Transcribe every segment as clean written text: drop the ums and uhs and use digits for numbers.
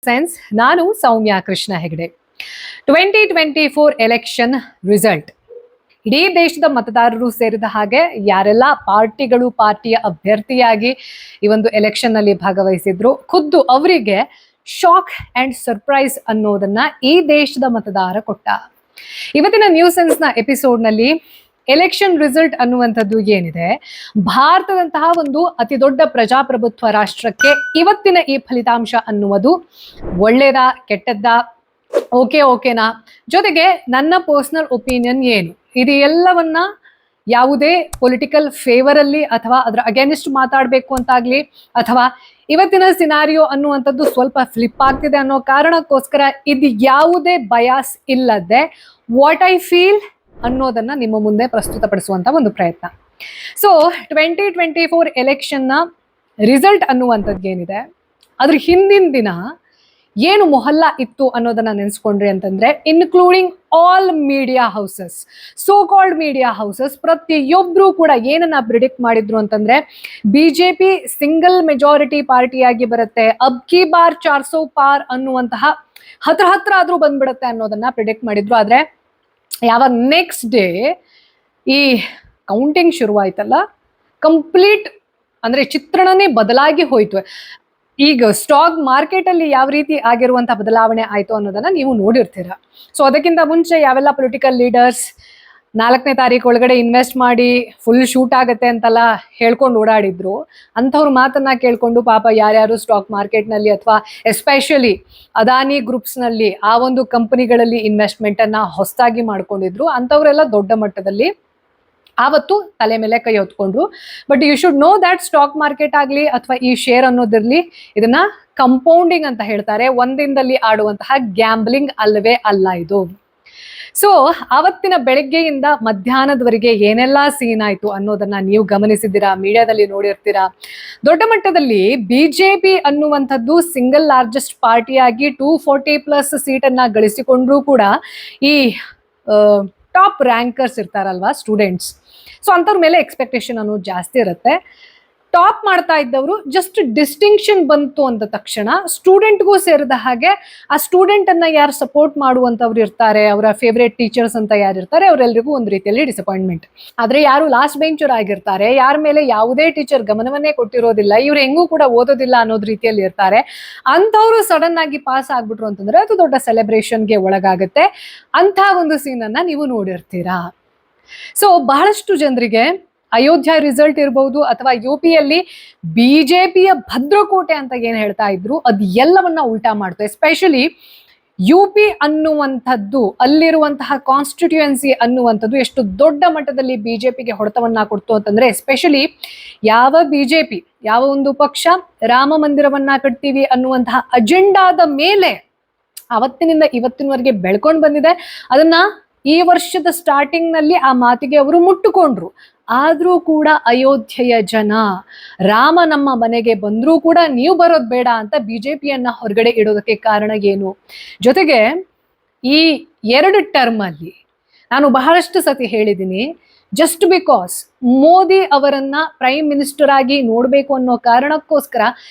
Sense ನಾನು ಸೌಮ್ಯ Krishna Hegde. 2024 election result ಇಡೀ ದೇಶದ ಮತದಾರರು ಸೇರಿದ ಹಾಗೆ ಯಾರೆಲ್ಲ ಪಾರ್ಟಿಯ ಅಭ್ಯರ್ಥಿಯಾಗಿ ಈ ಒಂದು ಎಲೆಕ್ಷನ್ ನಲ್ಲಿ ಭಾಗವಹಿಸಿದ್ರು, ಖುದ್ದು ಅವರಿಗೆ ಶಾಕ್ ಅಂಡ್ ಸರ್ಪ್ರೈಸ್ ಅನ್ನೋದನ್ನ ಈ ದೇಶದ ಮತದಾರ ಕೊಟ್ಟ. ಇವತ್ತಿನ ನ್ಯೂಸ್ ಸೆನ್ಸ್ ನ ಎಪಿಸೋಡ್ ನಲ್ಲಿ ಎಲೆಕ್ಷನ್ ರಿಸಲ್ಟ್ ಅನ್ನುವಂಥದ್ದು ಏನಿದೆ, ಭಾರತದಂತಹ ಒಂದು ಅತಿ ದೊಡ್ಡ ಪ್ರಜಾಪ್ರಭುತ್ವ ರಾಷ್ಟ್ರಕ್ಕೆ ಇವತ್ತಿನ ಈ ಫಲಿತಾಂಶ ಅನ್ನುವುದು ಒಳ್ಳೇದಾ ಕೆಟ್ಟದ್ದಾ, ಓಕೆನಾ, ಜೊತೆಗೆ ನನ್ನ ಪರ್ಸನಲ್ ಒಪಿನಿಯನ್ ಏನು, ಇದು ಎಲ್ಲವನ್ನ ಯಾವುದೇ ಪೊಲಿಟಿಕಲ್ ಫೇವರ್ ಅಲ್ಲಿ ಅಥವಾ ಅದರ ಅಗೇನಿಸ್ಟ್ ಮಾತಾಡಬೇಕು ಅಂತಾಗ್ಲಿ ಅಥವಾ ಇವತ್ತಿನ ಸಿನಾರಿಯೋ ಅನ್ನುವಂಥದ್ದು ಸ್ವಲ್ಪ ಫ್ಲಿಪ್ ಆಗ್ತಿದೆ ಅನ್ನೋ ಕಾರಣಕ್ಕೋಸ್ಕರ ಇದು ಯಾವುದೇ ಬಯಾಸ್ ಇಲ್ಲದೆ ವಾಟ್ ಐ ಫೀಲ್ ಅನ್ನೋದನ್ನ ನಿಮ್ಮ ಮುಂದೆ ಪ್ರಸ್ತುತಪಡಿಸುವಂತ ಒಂದು ಪ್ರಯತ್ನ. ಸೊ 2024 ಎಲೆಕ್ಷನ್ ನ ರಿಸಲ್ಟ್ ಅನ್ನುವಂಥದ್ದು ಏನಿದೆ, ಅದ್ರ ಹಿಂದಿನ ದಿನ ಏನು ಮೊಹಲ್ಲಾ ಇತ್ತು ಅನ್ನೋದನ್ನ ನೆನೆಸ್ಕೊಂಡ್ರಿ ಅಂತಂದ್ರೆ, including all media houses, so called media houses, ಪ್ರತಿಯೊಬ್ರು ಕೂಡ ಏನನ್ನ ಪ್ರಿಡಿಕ್ಟ್ ಮಾಡಿದ್ರು ಅಂತಂದ್ರೆ ಬಿಜೆಪಿ ಸಿಂಗಲ್ ಮೆಜಾರಿಟಿ ಪಾರ್ಟಿಯಾಗಿ ಬರುತ್ತೆ, ಅಬ್ ಕಿ ಬಾರ್ 400 ಪಾರ್ ಅನ್ನುವಂತಹ ಹತ್ರ ಆದ್ರೂ ಬಂದ್ಬಿಡುತ್ತೆ ಅನ್ನೋದನ್ನ ಪ್ರಿಡಿಕ್ಟ್ ಮಾಡಿದ್ರು. ಆದ್ರೆ ಯಾವಾಗ ನೆಕ್ಸ್ಟ್ ಡೇ ಈ ಕೌಂಟಿಂಗ್ ಶುರುವಾಯ್ತಲ್ಲ, ಕಂಪ್ಲೀಟ್ ಅಂದ್ರೆ ಚಿತ್ರಣನೇ ಬದಲಾಗಿ ಹೋಯ್ತು. ಈಗ ಸ್ಟಾಕ್ ಮಾರ್ಕೆಟ್ ಅಲ್ಲಿ ಯಾವ ರೀತಿ ಆಗಿರುವಂತಹ ಬದಲಾವಣೆ ಆಯ್ತು ಅನ್ನೋದನ್ನ ನೀವು ನೋಡಿರ್ತೀರ. ಸೊ ಅದಕ್ಕಿಂತ ಮುಂಚೆ ಯಾವೆಲ್ಲ ಪೊಲಿಟಿಕಲ್ ಲೀಡರ್ಸ್ 4ನೇ ತಾರೀಕು ಒಳಗಡೆ ಇನ್ವೆಸ್ಟ್ ಮಾಡಿ ಫುಲ್ ಶೂಟ್ ಆಗತ್ತೆ ಅಂತೆಲ್ಲ ಹೇಳ್ಕೊಂಡು ಓಡಾಡಿದ್ರು, ಅಂಥವ್ರ ಮಾತನ್ನ ಕೇಳ್ಕೊಂಡು ಪಾಪ ಯಾರ್ಯಾರು ಸ್ಟಾಕ್ ಮಾರ್ಕೆಟ್ ನಲ್ಲಿ ಅಥವಾ ಎಸ್ಪೆಷಲಿ ಅದಾನಿ ಗ್ರೂಪ್ಸ್ ನಲ್ಲಿ ಆ ಒಂದು ಕಂಪನಿಗಳಲ್ಲಿ ಇನ್ವೆಸ್ಟ್ಮೆಂಟ್ ಅನ್ನ ಹೊಸದಾಗಿ ಮಾಡ್ಕೊಂಡಿದ್ರು, ಅಂಥವ್ರೆಲ್ಲ ದೊಡ್ಡ ಮಟ್ಟದಲ್ಲಿ ಆವತ್ತು ತಲೆ ಮೇಲೆ ಕೈ ಹೊತ್ಕೊಂಡ್ರು. But you should know that stock market ಆಗಲಿ ಅಥವಾ ಈ ಶೇರ್ ಅನ್ನೋದಿರ್ಲಿ, ಇದನ್ನ ಕಂಪೌಂಡಿಂಗ್ ಅಂತ ಹೇಳ್ತಾರೆ. ಒಂದಿನದಲ್ಲಿ ಆಡುವಂತಹ ಗ್ಯಾಂಬ್ಲಿಂಗ್ ಅಲ್ಲವೇ ಅಲ್ಲ ಇದು. ಸೊ ಆವತ್ತಿನ ಬೆಳಗ್ಗೆಯಿಂದ ಮಧ್ಯಾಹ್ನದವರೆಗೆ ಏನೆಲ್ಲ ಸೀನ್ ಆಯ್ತು ಅನ್ನೋದನ್ನ ನೀವು ಗಮನಿಸಿದ್ದೀರಾ, ಮೀಡಿಯಾದಲ್ಲಿ ನೋಡಿರ್ತೀರಾ. ದೊಡ್ಡ ಮಟ್ಟದಲ್ಲಿ ಬಿಜೆಪಿ ಅನ್ನುವಂಥದ್ದು ಸಿಂಗಲ್ ಲಾರ್ಜೆಸ್ಟ್ ಪಾರ್ಟಿಯಾಗಿ 240+ ಸೀಟನ್ನ ಗಳಿಸಿಕೊಂಡ್ರೂ ಕೂಡ ಈ ಟಾಪ್ ರ್ಯಾಂಕರ್ಸ್ ಇರ್ತಾರಲ್ವಾ ಸ್ಟೂಡೆಂಟ್ಸ್, ಸೊ ಅಂಥವ್ರ ಮೇಲೆ ಎಕ್ಸ್ಪೆಕ್ಟೇಷನ್ ಅನ್ನೋದು ಜಾಸ್ತಿ ಇರುತ್ತೆ. ಟಾಪ್ ಮಾಡ್ತಾ ಇದ್ದವರು ಜಸ್ಟ್ ಡಿಸ್ಟಿಂಕ್ಷನ್ ಬಂತು ಅಂದ ತಕ್ಷಣ ಸ್ಟೂಡೆಂಟ್ಗೂ ಸೇರಿದ ಹಾಗೆ ಆ ಸ್ಟೂಡೆಂಟ್ ಅನ್ನ ಯಾರು ಸಪೋರ್ಟ್ ಮಾಡುವಂತವ್ರು ಇರ್ತಾರೆ, ಅವರ ಫೇವ್ರೇಟ್ ಟೀಚರ್ಸ್ ಅಂತ ಯಾರು ಇರ್ತಾರೆ, ಅವರೆಲ್ಲರಿಗೂ ಒಂದು ರೀತಿಯಲ್ಲಿ ಡಿಸಪಾಯಿಂಟ್ಮೆಂಟ್. ಆದ್ರೆ ಯಾರು ಲಾಸ್ಟ್ ಬೆಂಚರ್ ಆಗಿರ್ತಾರೆ, ಯಾರ ಮೇಲೆ ಯಾವುದೇ ಟೀಚರ್ ಗಮನವನ್ನೇ ಕೊಟ್ಟಿರೋದಿಲ್ಲ, ಇವ್ರು ಹೆಂಗೂ ಕೂಡ ಓದೋದಿಲ್ಲ ಅನ್ನೋದ್ ರೀತಿಯಲ್ಲಿ ಇರ್ತಾರೆ, ಅಂಥವ್ರು ಸಡನ್ ಆಗಿ ಪಾಸ್ ಆಗ್ಬಿಟ್ರು ಅಂತಂದ್ರೆ ಅದು ದೊಡ್ಡ ಸೆಲೆಬ್ರೇಷನ್ಗೆ ಒಳಗಾಗುತ್ತೆ. ಅಂತ ಒಂದು ಸೀನ್ ಅನ್ನ ನೀವು ನೋಡಿರ್ತೀರಾ. ಸೊ ಬಹಳಷ್ಟು ಜನರಿಗೆ ಅಯೋಧ್ಯ ರಿಸಲ್ಟ್ ಇರಬಹುದು ಅಥವಾ ಯುಪಿಯಲ್ಲಿ ಬಿಜೆಪಿಯ ಭದ್ರಕೋಟೆ ಅಂತ ಏನ್ ಹೇಳ್ತಾ ಇದ್ರು, ಅದು ಎಲ್ಲವನ್ನ ಉಲ್ಟಾ ಮಾಡ್ತು. ಎಸ್ಪೆಷಲಿ ಯುಪಿ ಅನ್ನುವಂಥದ್ದು, ಅಲ್ಲಿರುವಂತಹ ಕಾನ್ಸ್ಟಿಟ್ಯೂಯೆನ್ಸಿ ಅನ್ನುವಂಥದ್ದು ಎಷ್ಟು ದೊಡ್ಡ ಮಟ್ಟದಲ್ಲಿ ಬಿಜೆಪಿಗೆ ಹೊಡೆತವನ್ನ ಕೊಡ್ತು ಅಂತಂದ್ರೆ, ಎಸ್ಪೆಷಲಿ ಯಾವ ಬಿಜೆಪಿ ಯಾವ ಒಂದು ಪಕ್ಷ ರಾಮ ಮಂದಿರವನ್ನ ಕಟ್ತೀವಿ ಅನ್ನುವಂತಹ ಅಜೆಂಡಾದ ಮೇಲೆ ಅವತ್ತಿನಿಂದ ಇವತ್ತಿನವರೆಗೆ ಬೆಳ್ಕೊಂಡು ಬಂದಿದೆ, ಅದನ್ನ ಈ ವರ್ಷದ ಸ್ಟಾರ್ಟಿಂಗ್ ನಲ್ಲಿ ಆ ಮಾತಿಗೆ ಅವರು ಮುಟ್ಟುಕೊಂಡ್ರು. ಆದ್ರೂ ಕೂಡ ಅಯೋಧ್ಯೆಯ ಜನ ರಾಮ ನಮ್ಮ ಮನೆಗೆ ಬಂದ್ರೂ ಕೂಡ ನೀವು ಬರೋದ್ ಬೇಡ ಅಂತ ಬಿಜೆಪಿಯನ್ನ ಹೊರಗಡೆ ಇಡೋದಕ್ಕೆ ಕಾರಣ ಏನು? ಜೊತೆಗೆ ಈ 2 ಟರ್ಮ್ ಅಲ್ಲಿ ನಾನು ಬಹಳಷ್ಟು ಸತಿ ಹೇಳಿದ್ದೀನಿ, ಜಸ್ಟ್ ಬಿಕಾಸ್ ಮೋದಿ ಅವರನ್ನ ಪ್ರೈಮ್ ಮಿನಿಸ್ಟರ್ ಆಗಿ ನೋಡ್ಬೇಕು ಅನ್ನೋ ಕಾರಣಕ್ಕೋಸ್ಕರ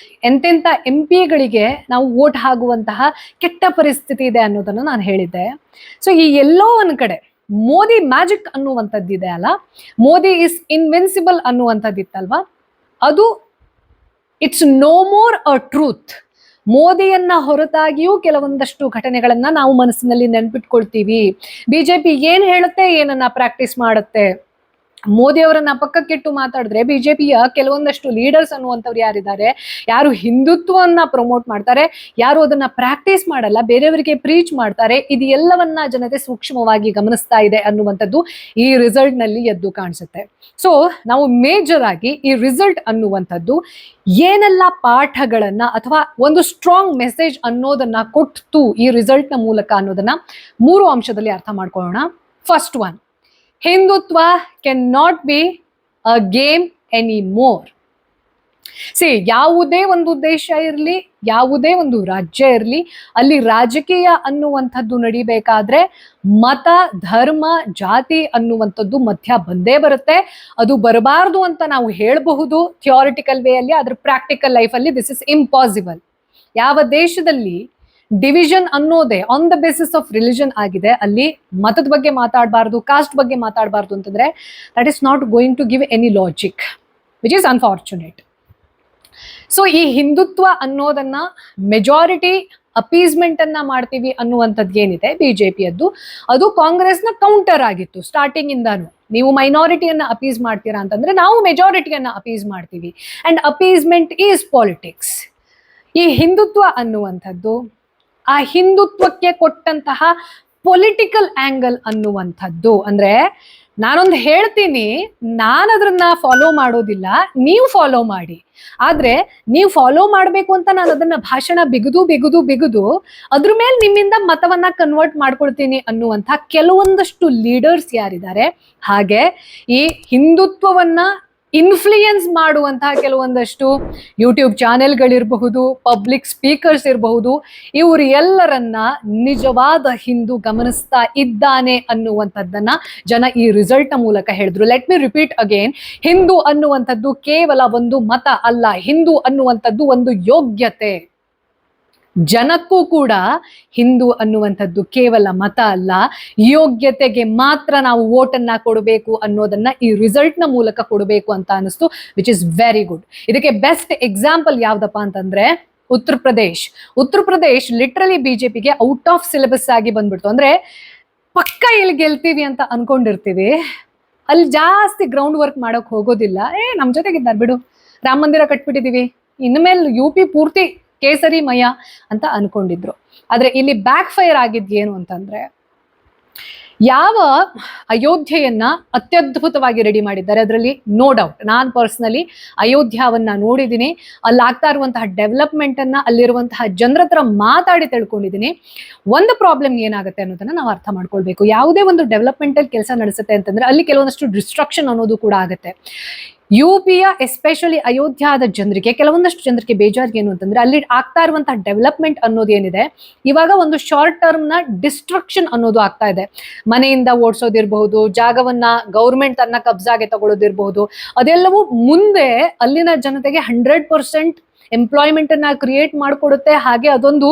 ಎಂತೆಂಥ MP ಗಳಿಗೆ ನಾವು ವೋಟ್ ಹಾಕುವಂತಹ ಕೆಟ್ಟ ಪರಿಸ್ಥಿತಿ ಇದೆ ಅನ್ನೋದನ್ನ ನಾನು ಹೇಳಿದ್ದೆ. ಸೊ ಈ ಎಲ್ಲೋ ಒಂದ್ ಕಡೆ ಮೋದಿ ಮ್ಯಾಜಿಕ್ ಅನ್ನುವಂಥದ್ದಿದೆ ಅಲ್ಲ, ಮೋದಿ ಇಸ್ ಇನ್ವಿನ್ಸಿಬಲ್ ಅನ್ನುವಂಥದ್ದಿತ್ತಲ್ವಾ, ಅದು it's no more a truth. ಮೋದಿಯನ್ನ ಹೊರತಾಗಿಯೂ ಕೆಲವೊಂದಷ್ಟು ಘಟನೆಗಳನ್ನ ನಾವು ಮನಸ್ಸಿನಲ್ಲಿ ನೆನ್ಪಿಟ್ಕೊಳ್ತೀವಿ. ಬಿಜೆಪಿ ಏನ್ ಹೇಳುತ್ತೆ, ಏನನ್ನ ಪ್ರಾಕ್ಟೀಸ್ ಮಾಡುತ್ತೆ. ಮೋದಿ ಅವರನ್ನ ಪಕ್ಕಕ್ಕಿಟ್ಟು ಮಾತಾಡಿದ್ರೆ ಬಿಜೆಪಿಯ ಕೆಲವೊಂದಷ್ಟು ಲೀಡರ್ಸ್ ಅನ್ನುವಂಥವ್ರು ಯಾರಿದ್ದಾರೆ, ಯಾರು ಹಿಂದುತ್ವವನ್ನ ಪ್ರಮೋಟ್ ಮಾಡ್ತಾರೆ, ಯಾರು ಅದನ್ನ ಪ್ರಾಕ್ಟೀಸ್ ಮಾಡಲ್ಲ, ಬೇರೆಯವರಿಗೆ ಪ್ರೀಚ್ ಮಾಡ್ತಾರೆ, ಇದು ಎಲ್ಲವನ್ನ ಜನತೆ ಸೂಕ್ಷ್ಮವಾಗಿ ಗಮನಿಸ್ತಾ ಇದೆ ಅನ್ನುವಂಥದ್ದು ಈ ರಿಸಲ್ಟ್ ನಲ್ಲಿ ಎದ್ದು ಕಾಣಿಸುತ್ತೆ. ಸೊ ನಾವು ಮೇಜರ್ ಆಗಿ ಈ ರಿಸಲ್ಟ್ ಅನ್ನುವಂಥದ್ದು ಏನೆಲ್ಲ ಪಾಠಗಳನ್ನ ಅಥವಾ ಒಂದು ಸ್ಟ್ರಾಂಗ್ ಮೆಸೇಜ್ ಅನ್ನೋದನ್ನ ಕೊಟ್ಟು ಈ ರಿಸಲ್ಟ್ ನ ಮೂಲಕ ಅನ್ನೋದನ್ನ 3 ಅಂಶದಲ್ಲಿ ಅರ್ಥ ಮಾಡ್ಕೊಳ್ಳೋಣ. First one, Hindutva can not be a game any more. ಯಾವುದೇ ಒಂದು ದೇಶ ಇರಲಿ, ಯಾವುದೇ ಒಂದು ರಾಜ್ಯ ಇರಲಿ, ಅಲ್ಲಿ ರಾಜಕೀಯ ಅನ್ನುವಂಥದ್ದು ನಡಿಬೇಕಾದ್ರೆ ಮತ, ಧರ್ಮ, ಜಾತಿ ಅನ್ನುವಂಥದ್ದು ಮಧ್ಯ ಬಂದೇ ಬರುತ್ತೆ. ಅದು ಬರಬಾರ್ದು ಅಂತ ನಾವು ಹೇಳಬಹುದು ಥಿಯಾರಿಟಿಕಲ್ ವೇ ಅಲ್ಲಿ, ಆದ್ರೆ ಪ್ರಾಕ್ಟಿಕಲ್ ಲೈಫ್ ಅಲ್ಲಿ ದಿಸ್ ಇಸ್ ಇಂಪಾಸಿಬಲ್. ಯಾವ ದೇಶದಲ್ಲಿ ಡಿವಿಷನ್ ಅನ್ನೋದೇ on the basis of religion ಆಗಿದೆ, ಅಲ್ಲಿ ಮತದ ಬಗ್ಗೆ ಮಾತಾಡಬಾರ್ದು, ಕಾಸ್ಟ್ ಬಗ್ಗೆ ಮಾತಾಡಬಾರ್ದು ಅಂತಂದ್ರೆ that is not going to give any logic, which is unfortunate. So ಈ ಹಿಂದುತ್ವ ಅನ್ನೋದನ್ನ ಮೆಜಾರಿಟಿ ಅಪೀಸ್ಮೆಂಟ್ ಅನ್ನ ಮಾಡ್ತೀವಿ ಅನ್ನುವಂಥದ್ದು ಏನಿದೆ ಬಿಜೆಪಿಯದ್ದು, ಅದು ಕಾಂಗ್ರೆಸ್ನ ಕೌಂಟರ್ ಆಗಿತ್ತು ಸ್ಟಾರ್ಟಿಂಗ್ ಇಂದಾನು. ನೀವು ಮೈನಾರಿಟಿಯನ್ನ ಅಪೀಸ್ ಮಾಡ್ತೀರಾ ಅಂತಂದ್ರೆ ನಾವು ಮೆಜಾರಿಟಿಯನ್ನ ಅಪೀಸ್ ಮಾಡ್ತೀವಿ, ಅಂಡ್ ಅಪೀಸ್ಮೆಂಟ್ ಈಸ್ ಪಾಲಿಟಿಕ್ಸ್. ಈ ಹಿಂದುತ್ವ ಅನ್ನುವಂಥದ್ದು ಆ ಹಿಂದುತ್ವಕ್ಕೆ ಕೊಟ್ಟಂತಹ ಪೊಲಿಟಿಕಲ್ ಆಂಗಲ್ ಅನ್ನುವಂಥದ್ದು. ಅಂದ್ರೆ ನಾನೊಂದು ಹೇಳ್ತೀನಿ, ನಾನು ಅದನ್ನ ಫಾಲೋ ಮಾಡೋದಿಲ್ಲ, ನೀವು ಫಾಲೋ ಮಾಡಿ. ಆದ್ರೆ ನೀವು ಫಾಲೋ ಮಾಡ್ಬೇಕು ಅಂತ ನಾನು ಅದನ್ನ ಭಾಷಣ ಬಿಗುದು ಅದ್ರ ಮೇಲೆ ನಿಮ್ಮಿಂದ ಮತವನ್ನ ಕನ್ವರ್ಟ್ ಮಾಡ್ಕೊಳ್ತೀನಿ ಅನ್ನುವಂಥ ಕೆಲವೊಂದಷ್ಟು ಲೀಡರ್ಸ್ ಯಾರಿದ್ದಾರೆ, ಹಾಗೆ ಈ ಹಿಂದುತ್ವವನ್ನ ಇನ್ಫ್ಲೂಯೆನ್ಸ್ ಮಾಡುವಂತಹ ಕೆಲವೊಂದಷ್ಟು ಯೂಟ್ಯೂಬ್ ಚಾನೆಲ್ಗಳಿರಬಹುದು, ಪಬ್ಲಿಕ್ ಸ್ಪೀಕರ್ಸ್ ಇರಬಹುದು, ಇವರು ಎಲ್ಲರನ್ನ ನಿಜವಾದ ಹಿಂದೂ ಗಮನಿಸ್ತಾ ಇದ್ದಾನೆ ಅನ್ನುವಂಥದ್ದನ್ನ ಜನ ಈ ರಿಸಲ್ಟ್ ಮೂಲಕ ಹೇಳಿದ್ರು. Let me repeat again, Hindu ಅನ್ನುವಂಥದ್ದು ಕೇವಲ ಒಂದು ಮತ ಅಲ್ಲ, ಹಿಂದೂ ಅನ್ನುವಂಥದ್ದು ಒಂದು ಯೋಗ್ಯತೆ. ಜನಕ್ಕೂ ಕೂಡ ಹಿಂದೂ ಅನ್ನುವಂಥದ್ದು ಕೇವಲ ಮತ ಅಲ್ಲ, ಯೋಗ್ಯತೆಗೆ ಮಾತ್ರ ನಾವು ವೋಟನ್ನ ಕೊಡಬೇಕು ಅನ್ನೋದನ್ನ ಈ ರಿಸಲ್ಟ್ ನ ಮೂಲಕ ಕೊಡಬೇಕು ಅಂತ ಅನಿಸ್ತು, ವಿಚ್ ಇಸ್ ವೆರಿ ಗುಡ್. ಇದಕ್ಕೆ ಬೆಸ್ಟ್ ಎಕ್ಸಾಂಪಲ್ ಯಾವ್ದಪ್ಪ ಅಂತಂದ್ರೆ ಉತ್ತರ ಪ್ರದೇಶ್ ಲಿಟ್ರಲಿ ಬಿಜೆಪಿಗೆ ಔಟ್ ಆಫ್ ಸಿಲೆಬಸ್ ಆಗಿ ಬಂದ್ಬಿಡ್ತು. ಅಂದ್ರೆ ಪಕ್ಕ ಇಲ್ಲಿ ಗೆಲ್ತೀವಿ ಅಂತ ಅನ್ಕೊಂಡಿರ್ತೀವಿ, ಅಲ್ಲಿ ಜಾಸ್ತಿ ಗ್ರೌಂಡ್ ವರ್ಕ್ ಮಾಡಕ್ ಹೋಗೋದಿಲ್ಲ. ನಮ್ ಜೊತೆಗಿದ್ದಾರೆ ಬಿಡು, ರಾಮ ಮಂದಿರ ಕಟ್ಬಿಟ್ಟಿದೀವಿ, ಇನ್ಮೇಲೆ UP ಪೂರ್ತಿ ಕೇಸರಿ ಮಯ ಅಂತ ಅನ್ಕೊಂಡಿದ್ರು. ಆದ್ರೆ ಇಲ್ಲಿ ಬ್ಯಾಕ್ ಫೈರ್ ಆಗಿದ್ದೇನು ಅಂತಂದ್ರೆ, ಯಾವ ಅಯೋಧ್ಯೆಯನ್ನ ಅತ್ಯದ್ಭುತವಾಗಿ ರೆಡಿ ಮಾಡಿದ್ದಾರೆ, ಅದರಲ್ಲಿ ನೋ ಡೌಟ್. ನಾನ್ ಪರ್ಸನಲಿ ಅಯೋಧ್ಯವನ್ನ ನೋಡಿದ್ದೀನಿ, ಅಲ್ಲಿ ಆಗ್ತಾ ಇರುವಂತಹ ಡೆವಲಪ್ಮೆಂಟ್ ಅನ್ನ, ಅಲ್ಲಿರುವಂತಹ ಜನರ ಹತ್ರ ಮಾತಾಡಿ ತಿಳ್ಕೊಂಡಿದ್ದೀನಿ. ಒಂದು ಪ್ರಾಬ್ಲಮ್ ಏನಾಗುತ್ತೆ ಅನ್ನೋದನ್ನ ನಾವು ಅರ್ಥ ಮಾಡ್ಕೊಳ್ಬೇಕು. ಯಾವುದೇ ಒಂದು ಡೆವಲಪ್ಮೆಂಟಲ್ ಕೆಲಸ ನಡೆಸುತ್ತೆ ಅಂತಂದ್ರೆ ಅಲ್ಲಿ ಕೆಲವೊಂದಷ್ಟು ಡಿಸ್ಟ್ರಕ್ಷನ್ ಅನ್ನೋದು ಕೂಡ ಆಗುತ್ತೆ. UPಯ ಎಸ್ಪೆಷಲಿ ಅಯೋಧ್ಯದ ಜನರಿಗೆ, ಕೆಲವೊಂದಷ್ಟು ಜನರಿಗೆ ಬೇಜಾರಿಗೆ ಏನು ಅಂತಂದ್ರೆ, ಅಲ್ಲಿ ಆಗ್ತಾ ಇರುವಂತಹ ಡೆವಲಪ್ಮೆಂಟ್ ಅನ್ನೋದು ಏನಿದೆ, ಇವಾಗ ಒಂದು ಶಾರ್ಟ್ ಟರ್ಮ್ ನ ಡಿಸ್ಟ್ರಕ್ಷನ್ ಅನ್ನೋದು ಆಗ್ತಾ ಇದೆ. ಮನೆಯಿಂದ ಓಡಿಸೋದಿರಬಹುದು, ಜಾಗವನ್ನ ಗೌರ್ಮೆಂಟ್ ತನ್ನ ಕಬ್ಜಾಗೆ ತಗೊಳ್ಳೋದಿರಬಹುದು, ಅದೆಲ್ಲವೂ ಮುಂದೆ ಅಲ್ಲಿನ ಜನತೆಗೆ 100% ಎಂಪ್ಲಾಯ್ಮೆಂಟ್ ಅನ್ನ ಕ್ರಿಯೇಟ್ ಮಾಡಿಕೊಡುತ್ತೆ. ಹಾಗೆ ಅದೊಂದು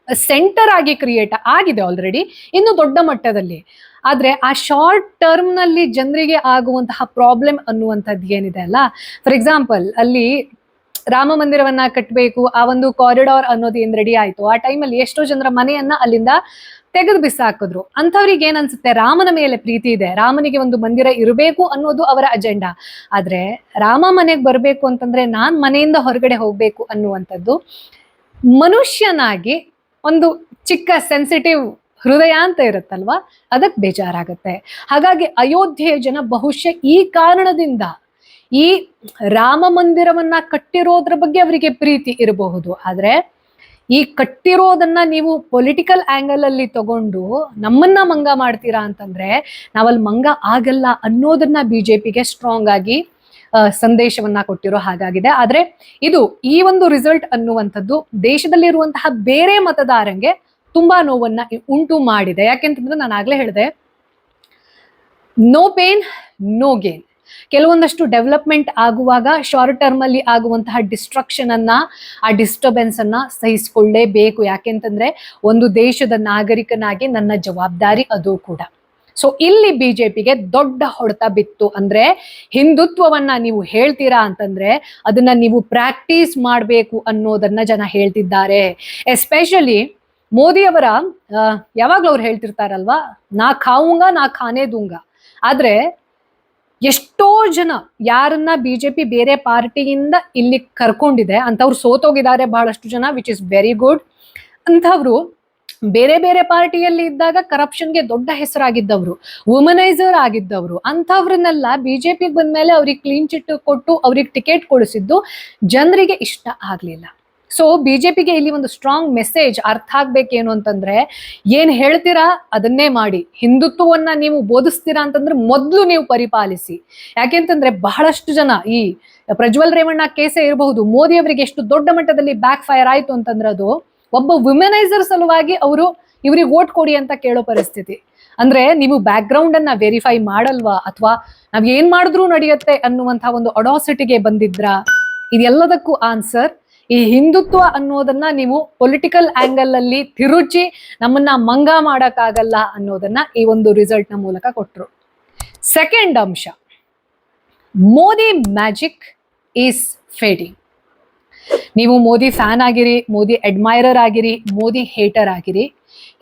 ಸೆಂಟರ್ ಆಗಿ ಕ್ರಿಯೇಟ್ ಆಗಿದೆ ಆಲ್ರೆಡಿ, ಇನ್ನು ದೊಡ್ಡ ಮಟ್ಟದಲ್ಲಿ. ಆದ್ರೆ ಆ ಶಾರ್ಟ್ ಟರ್ಮ್ ನಲ್ಲಿ ಜನರಿಗೆ ಆಗುವಂತಹ ಪ್ರಾಬ್ಲಮ್ ಅನ್ನುವಂಥದ್ದು ಏನಿದೆ ಅಲ್ಲ, ಫಾರ್ ಎಕ್ಸಾಂಪಲ್ ಅಲ್ಲಿ ರಾಮ ಮಂದಿರವನ್ನ ಕಟ್ಟಬೇಕು, ಆ ಒಂದು ಕಾರಿಡಾರ್ ಅನ್ನೋದು ಏನ್ ರೆಡಿ ಆಯ್ತು, ಆ ಟೈಮಲ್ಲಿ ಎಷ್ಟೋ ಜನರ ಮನೆಯನ್ನ ಅಲ್ಲಿಂದ ತೆಗೆದು ಬಿಸಾಕಿದ್ರು. ಅಂಥವ್ರಿಗೆ ಏನ್ ಅನ್ಸುತ್ತೆ, ರಾಮನ ಮೇಲೆ ಪ್ರೀತಿ ಇದೆ, ರಾಮನಿಗೆ ಒಂದು ಮಂದಿರ ಇರಬೇಕು ಅನ್ನೋದು ಅವರ ಅಜೆಂಡಾ. ಆದ್ರೆ ರಾಮ ಮನೆಗೆ ಬರ್ಬೇಕು ಅಂತಂದ್ರೆ ನಾನ್ ಮನೆಯಿಂದ ಹೊರಗಡೆ ಹೋಗ್ಬೇಕು ಅನ್ನುವಂಥದ್ದು ಮನುಷ್ಯನಾಗಿ ಒಂದು ಚಿಕ್ಕ ಸೆನ್ಸಿಟಿವ್ ಹೃದಯ ಅಂತ ಇರುತ್ತಲ್ವಾ, ಅದಕ್ಕೆ ಬೇಜಾರಾಗತ್ತೆ. ಹಾಗಾಗಿ ಅಯೋಧ್ಯೆಯ ಜನ ಬಹುಶಃ ಈ ಕಾರಣದಿಂದ ಈ ರಾಮ ಮಂದಿರವನ್ನ ಕಟ್ಟಿರೋದ್ರ ಬಗ್ಗೆ ಅವರಿಗೆ ಪ್ರೀತಿ ಇರಬಹುದು. ಆದ್ರೆ ಈ ಕಟ್ಟಿರೋದನ್ನ ನೀವು ಪೊಲಿಟಿಕಲ್ ಆಂಗಲ್ ಅಲ್ಲಿ ತಗೊಂಡು ನಮ್ಮನ್ನ ಮಂಗ ಮಾಡ್ತೀರಾ ಅಂತಂದ್ರೆ ನಾವಲ್ಲಿ ಮಂಗ ಆಗಲ್ಲ ಅನ್ನೋದನ್ನ ಬಿಜೆಪಿಗೆ ಸ್ಟ್ರಾಂಗ್ ಆಗಿ ಸಂದೇಶವನ್ನ ಕೊಟ್ಟಿರೋ ಹಾಗಾಗಿದೆ. ಆದ್ರೆ ಇದು ಈ ಒಂದು ರಿಸಲ್ಟ್ ಅನ್ನುವಂಥದ್ದು ದೇಶದಲ್ಲಿರುವಂತಹ ಬೇರೆ ಮತದಾರಂಗೆ ತುಂಬಾ ನೋವನ್ನ ಉಂಟು ಮಾಡಿದೆ. ಯಾಕೆಂತಂದ್ರೆ ನಾನು ಆಗ್ಲೇ ಹೇಳಿದೆ, ನೋ ಪೇನ್ ನೋ ಗೇನ್. ಕೆಲವೊಂದಷ್ಟು ಡೆವಲಪ್ಮೆಂಟ್ ಆಗುವಾಗ ಶಾರ್ಟ್ ಟರ್ಮ್ ಅಲ್ಲಿ ಆಗುವಂತಹ ಡಿಸ್ಟ್ರಕ್ಷನ್ ಅನ್ನ, ಆ ಡಿಸ್ಟರ್ಬೆನ್ಸ್ ಅನ್ನ ಸಹಿಸಿಕೊಳ್ಳೇಬೇಕು. ಯಾಕೆಂತಂದ್ರೆ ಒಂದು ದೇಶದ ನಾಗರಿಕನಾಗಿ ನನ್ನ ಜವಾಬ್ದಾರಿ ಅದು ಕೂಡ. ಸೊ ಇಲ್ಲಿ ಬಿಜೆಪಿಗೆ ದೊಡ್ಡ ಹೊಡೆತ ಬಿತ್ತು. ಅಂದ್ರೆ ಹಿಂದುತ್ವವನ್ನ ನೀವು ಹೇಳ್ತೀರಾ ಅಂತಂದ್ರೆ ಅದನ್ನ ನೀವು ಪ್ರಾಕ್ಟೀಸ್ ಮಾಡಬೇಕು ಅನ್ನೋದನ್ನ ಜನ ಹೇಳ್ತಿದ್ದಾರೆ. ಎಸ್ಪೆಷಲಿ ಮೋದಿ ಅವರ ಯಾವಾಗ್ಲೂ ಅವ್ರು ಹೇಳ್ತಿರ್ತಾರಲ್ವಾ, ನಾ ಖಾವುಂಗ ನಾ ಖಾನೆ ದೂಂಗ. ಆದ್ರೆ ಎಷ್ಟೋ ಜನ ಯಾರನ್ನ ಬಿಜೆಪಿ ಬೇರೆ ಪಾರ್ಟಿಯಿಂದ ಇಲ್ಲಿ ಕರ್ಕೊಂಡಿದೆ ಅಂತವ್ರು ಸೋತೋಗಿದ್ದಾರೆ ಬಹಳಷ್ಟು ಜನ, ವಿಚ್ ಇಸ್ ವೆರಿ ಗುಡ್. ಅಂಥವ್ರು ಬೇರೆ ಬೇರೆ ಪಾರ್ಟಿಯಲ್ಲಿ ಇದ್ದಾಗ ಕರಪ್ಷನ್ಗೆ ದೊಡ್ಡ ಹೆಸರಾಗಿದ್ದವರು, ವುಮನೈಸರ್ ಆಗಿದ್ದವರು, ಅಂಥವ್ರನ್ನೆಲ್ಲ ಬಿಜೆಪಿಗೆ ಬಂದ್ಮೇಲೆ ಅವ್ರಿಗೆ ಕ್ಲೀನ್ ಚಿಟ್ ಕೊಟ್ಟು ಅವ್ರಿಗೆ ಟಿಕೆಟ್ ಕೊಡಿಸಿದ್ದು ಜನರಿಗೆ ಇಷ್ಟ ಆಗ್ಲಿಲ್ಲ. ಸೊ ಬಿಜೆಪಿಗೆ ಇಲ್ಲಿ ಒಂದು ಸ್ಟ್ರಾಂಗ್ ಮೆಸೇಜ್ ಅರ್ಥ ಆಗ್ಬೇಕೇನು ಅಂತಂದ್ರೆ, ಏನ್ ಹೇಳ್ತೀರಾ ಅದನ್ನೇ ಮಾಡಿ. ಹಿಂದುತ್ವವನ್ನ ನೀವು ಬೋಧಿಸ್ತೀರಾ ಅಂತಂದ್ರೆ ಮೊದ್ಲು ನೀವು ಪರಿಪಾಲಿಸಿ. ಯಾಕೆಂತಂದ್ರೆ ಬಹಳಷ್ಟು ಜನ, ಈ ಪ್ರಜ್ವಲ್ ರೇವಣ್ಣ ಕೇಸೇ ಇರಬಹುದು, ಮೋದಿ ಅವರಿಗೆ ಎಷ್ಟು ದೊಡ್ಡ ಮಟ್ಟದಲ್ಲಿ ಬ್ಯಾಕ್ ಫೈರ್ ಆಯ್ತು ಅಂತಂದ್ರೆ ಅದು ಒಬ್ಬ ವುಮೆನೈಸರ್ ಸಲುವಾಗಿ ಅವರು ಇವ್ರಿಗೆ ವೋಟ್ ಕೊಡಿ ಅಂತ ಕೇಳೋ ಪರಿಸ್ಥಿತಿ. ಅಂದ್ರೆ ನೀವು ಬ್ಯಾಕ್ ಗ್ರೌಂಡ್ ಅನ್ನ ವೆರಿಫೈ ಮಾಡಲ್ವಾ, ಅಥವಾ ನಾವ್ ಏನ್ ಮಾಡಿದ್ರು ನಡೆಯುತ್ತೆ ಅನ್ನುವಂತಹ ಒಂದು ಅಡಾಸಿಟಿಗೆ ಬಂದಿದ್ರ? ಇದೆಲ್ಲದಕ್ಕೂ ಆನ್ಸರ್ ಈ ಹಿಂದುತ್ವ ಅನ್ನೋದನ್ನ ನೀವು ಪೊಲಿಟಿಕಲ್ ಆಂಗಲ್ ಅಲ್ಲಿ ತಿರುಚಿ ನಮ್ಮನ್ನ ಮಂಗ ಮಾಡಕ್ಕಾಗಲ್ಲ ಅನ್ನೋದನ್ನ ಈ ಒಂದು ರಿಸಲ್ಟ್ ನ ಮೂಲಕ ಕೊಟ್ರು. ಸೆಕೆಂಡ್ ಅಂಶ, ಮೋದಿ ಮ್ಯಾಜಿಕ್ ಈಸ್ ಫೇಡಿಂಗ್. ನೀವು ಮೋದಿ ಫ್ಯಾನ್ ಆಗಿರಿ, ಮೋದಿ ಅಡ್ಮೈರರ್ ಆಗಿರಿ, ಮೋದಿ ಹೇಟರ್ ಆಗಿರಿ,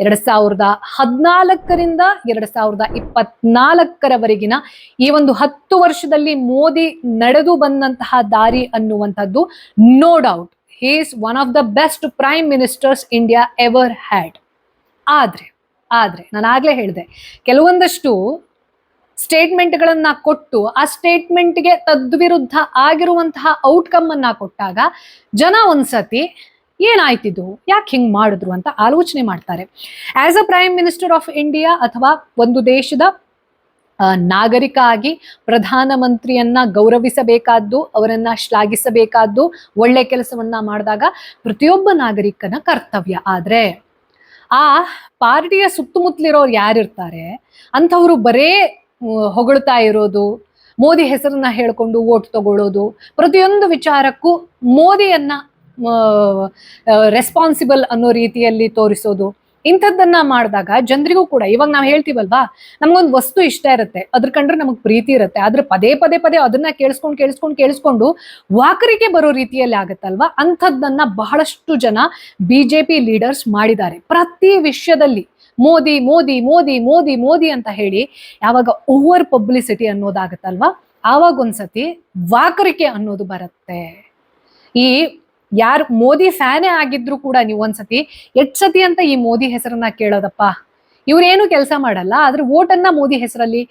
2014ರಿಂದ 2024ರವರೆಗಿನ ಈ ಒಂದು 10 ವರ್ಷದಲ್ಲಿ ಮೋದಿ ನಡೆದು ಬಂದಂತಹ ದಾರಿ ಅನ್ನುವಂಥದ್ದು no doubt he is one of the best prime ministers India ever had. ಆದ್ರೆ ನಾನು ಆಗ್ಲೇ ಹೇಳಿದೆ, ಕೆಲವೊಂದಷ್ಟು ಸ್ಟೇಟ್ಮೆಂಟ್ಗಳನ್ನ ಕೊಟ್ಟು ಆ ಸ್ಟೇಟ್ಮೆಂಟ್ಗೆ ತದ್ವಿರುದ್ಧ ಆಗಿರುವಂತಹ ಔಟ್ಕಮ್ ಅನ್ನ ಕೊಟ್ಟಾಗ ಜನ ಒಂದ್ಸತಿ ಏನಾಯ್ತಿದು, ಯಾಕೆ ಹಿಂಗ್ ಮಾಡಿದ್ರು ಅಂತ ಆಲೋಚನೆ ಮಾಡ್ತಾರೆ. As a prime minister of India ಅಥವಾ ಒಂದು ದೇಶದ ನಾಗರಿಕ ಆಗಿ ಪ್ರಧಾನಮಂತ್ರಿಯನ್ನ ಗೌರವಿಸಬೇಕಾದ್ದು, ಅವರನ್ನ ಶ್ಲಾಘಿಸಬೇಕಾದ್ದು, ಒಳ್ಳೆ ಕೆಲಸವನ್ನ ಮಾಡಿದಾಗ ಪ್ರತಿಯೊಬ್ಬ ನಾಗರಿಕನ ಕರ್ತವ್ಯ. ಆದ್ರೆ ಆ ಪಾರ್ಟಿಯ ಸುತ್ತಮುತ್ತಲಿರೋರು ಯಾರಿರ್ತಾರೆ ಅಂಥವ್ರು ಬರೇ ಹೊಗಳ್ತಾ ಇರೋದು, ಮೋದಿ ಹೆಸರನ್ನ ಹೇಳ್ಕೊಂಡು ವೋಟ್ ತಗೊಳ್ಳೋದು, ಪ್ರತಿಯೊಂದು ವಿಚಾರಕ್ಕೂ ಮೋದಿಯನ್ನ ರೆಸ್ಪಾನ್ಸಿಬಲ್ ಅನ್ನೋ ರೀತಿಯಲ್ಲಿ ತೋರಿಸೋದು, ಇಂಥದ್ದನ್ನ ಮಾಡಿದಾಗ ಜನರಿಗೂ ಕೂಡ, ಇವಾಗ ನಾವು ಹೇಳ್ತೀವಲ್ವಾ, ನಮ್ಗೊಂದು ವಸ್ತು ಇಷ್ಟ ಇರುತ್ತೆ, ಅದ್ರ ಕಂಡ್ರೆ ನಮಗ್ ಪ್ರೀತಿ ಇರುತ್ತೆ, ಆದ್ರೆ ಪದೇ ಅದನ್ನ ಕೇಳಿಸ್ಕೊಂಡು ವಾಕರಿಕೆ ಬರೋ ರೀತಿಯಲ್ಲಿ ಆಗತ್ತಲ್ವಾ, ಅಂಥದ್ದನ್ನ ಬಹಳಷ್ಟು ಜನ ಬಿಜೆಪಿ ಲೀಡರ್ಸ್ ಮಾಡಿದ್ದಾರೆ. ಪ್ರತಿ ವಿಷಯದಲ್ಲಿ ಮೋದಿ ಮೋದಿ ಮೋದಿ ಮೋದಿ ಮೋದಿ ಅಂತ ಹೇಳಿ ಯಾವಾಗ ಓವರ್ ಪಬ್ಲಿಸಿಟಿ ಅನ್ನೋದಾಗತ್ತಲ್ವಾ, ಆವಾಗ ಒಂದ್ಸತಿ ವಾಕರಿಕೆ ಅನ್ನೋದು ಬರುತ್ತೆ. ಈ ಯಾರು ಮೋದಿ ಫ್ಯಾನೇ ಆಗಿದ್ರು ಕೂಡ ನೀವು ಒಂದ್ಸತಿ ಸತಿ ಅಂತ ಈ ಮೋದಿ ಹೆಸರನ್ನ ಕೇಳೋದಪ್ಪ, ಇವ್ರೇನು ಕೆಲಸ ಮಾಡಲ್ಲ, ಆದ್ರೆ ವೋಟನ್ನ ಮೋದಿ ಹೆಸರಲ್ಲಿ